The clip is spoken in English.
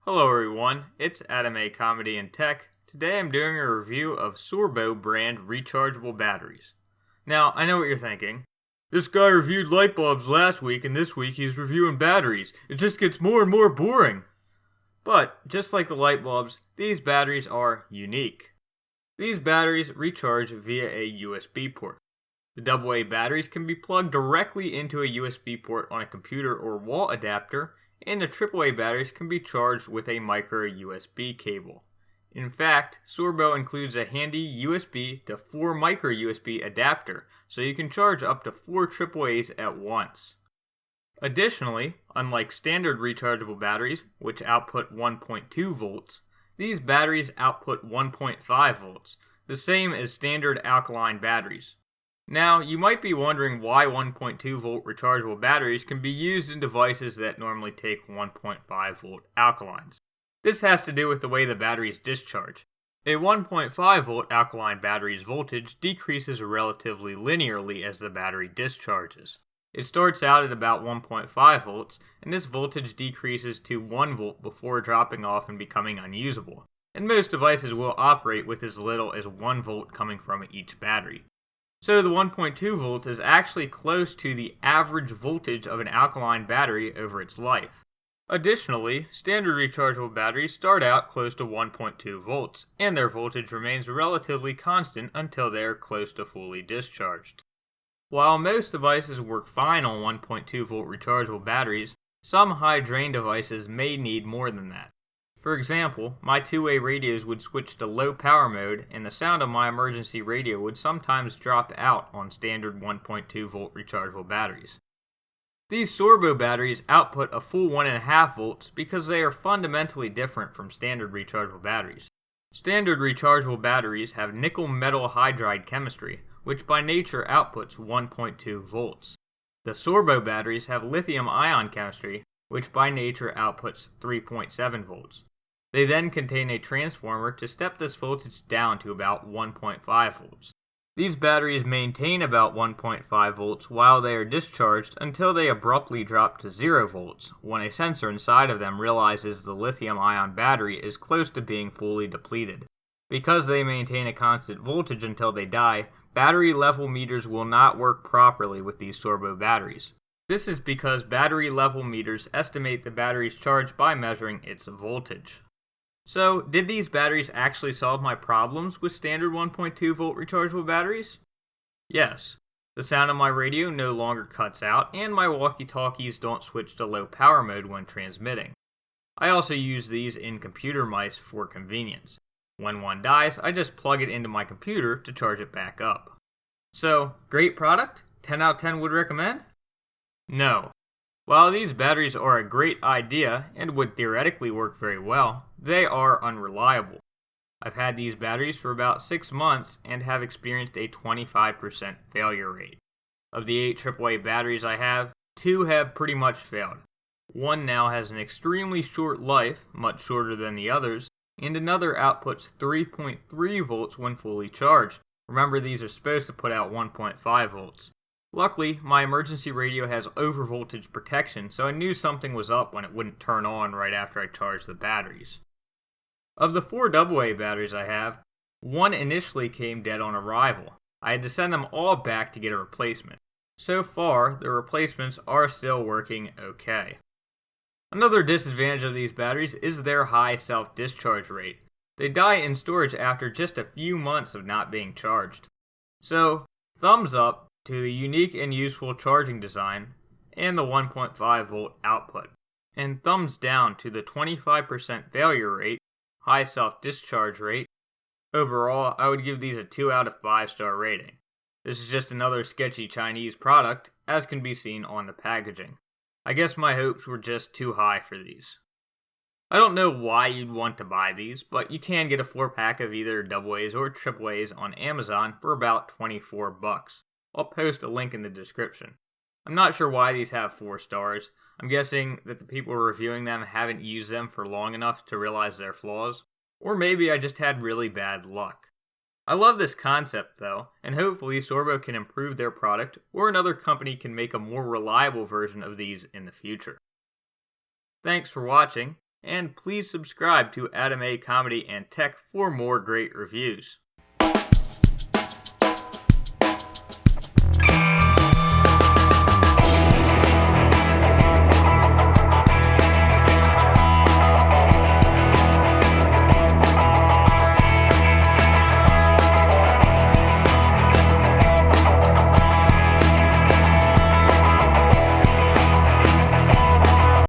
Hello everyone, it's Anime Comedy and Tech. Today I'm doing a review of Sorbo brand rechargeable batteries. Now, I know what you're thinking. This guy reviewed light bulbs last week and this week he's reviewing batteries. It just gets more and more boring. But, just like the light bulbs, these batteries are unique. These batteries recharge via a USB port. The AA batteries can be plugged directly into a USB port on a computer or wall adapter, and the AAA batteries can be charged with a micro USB cable. In fact, Sorbo includes a handy USB to 4 micro USB adapter, so you can charge up to 4 AAAs at once. Additionally, unlike standard rechargeable batteries, which output 1.2 volts, these batteries output 1.5 volts, the same as standard alkaline batteries. Now, you might be wondering why 1.2 volt rechargeable batteries can be used in devices that normally take 1.5 volt alkalines. This has to do with the way the batteries discharge. A 1.5 volt alkaline battery's voltage decreases relatively linearly as the battery discharges. It starts out at about 1.5 volts, and this voltage decreases to 1 volt before dropping off and becoming unusable. And most devices will operate with as little as 1 volt coming from each battery. So the 1.2 volts is actually close to the average voltage of an alkaline battery over its life. Additionally, standard rechargeable batteries start out close to 1.2 volts, and their voltage remains relatively constant until they are close to fully discharged. While most devices work fine on 1.2 volt rechargeable batteries, some high drain devices may need more than that. For example, my two-way radios would switch to low power mode and the sound of my emergency radio would sometimes drop out on standard 1.2 volt rechargeable batteries. These Sorbo batteries output a full 1.5 volts because they are fundamentally different from standard rechargeable batteries. Standard rechargeable batteries have nickel metal hydride chemistry, which by nature outputs 1.2 volts. The Sorbo batteries have lithium-ion chemistry, which by nature outputs 3.7 volts. They then contain a transformer to step this voltage down to about 1.5 volts. These batteries maintain about 1.5 volts while they are discharged until they abruptly drop to 0 volts when a sensor inside of them realizes the lithium-ion battery is close to being fully depleted. Because they maintain a constant voltage until they die, battery level meters will not work properly with these Sorbo batteries. This is because battery level meters estimate the battery's charge by measuring its voltage. So, did these batteries actually solve my problems with standard 1.2 volt rechargeable batteries? Yes. The sound of my radio no longer cuts out, and my walkie-talkies don't switch to low power mode when transmitting. I also use these in computer mice for convenience. When one dies, I just plug it into my computer to charge it back up. So, great product? 10 out of 10 would recommend? No. While these batteries are a great idea and would theoretically work very well, they are unreliable. I've had these batteries for about 6 months and have experienced a 25% failure rate. Of the 8 AAA batteries I have, 2 have pretty much failed. One now has an extremely short life, much shorter than the others, and another outputs 3.3 volts when fully charged. Remember, these are supposed to put out 1.5 volts. Luckily, my emergency radio has overvoltage protection, so I knew something was up when it wouldn't turn on right after I charged the batteries. Of the 4 AA batteries I have, 1 initially came dead on arrival. I had to send them all back to get a replacement. So far, the replacements are still working okay. Another disadvantage of these batteries is their high self-discharge rate. They die in storage after just a few months of not being charged. So, thumbs up to the unique and useful charging design and the 1.5 volt output, and thumbs down to the 25% failure rate, high self-discharge rate. Overall, I would give these a 2 out of 5 star rating. This is just another sketchy Chinese product, as can be seen on the packaging. I guess my hopes were just too high for these. I don't know why you'd want to buy these, but you can get a 4-pack of either AA's or AAA's on Amazon for about $24. I'll post a link in the description. I'm not sure why these have 4 stars. I'm guessing that the people reviewing them haven't used them for long enough to realize their flaws. Or maybe I just had really bad luck. I love this concept though, and hopefully Sorbo can improve their product or another company can make a more reliable version of these in the future. Thanks for watching. and please subscribe to Adam A Comedy and Tech for more great reviews.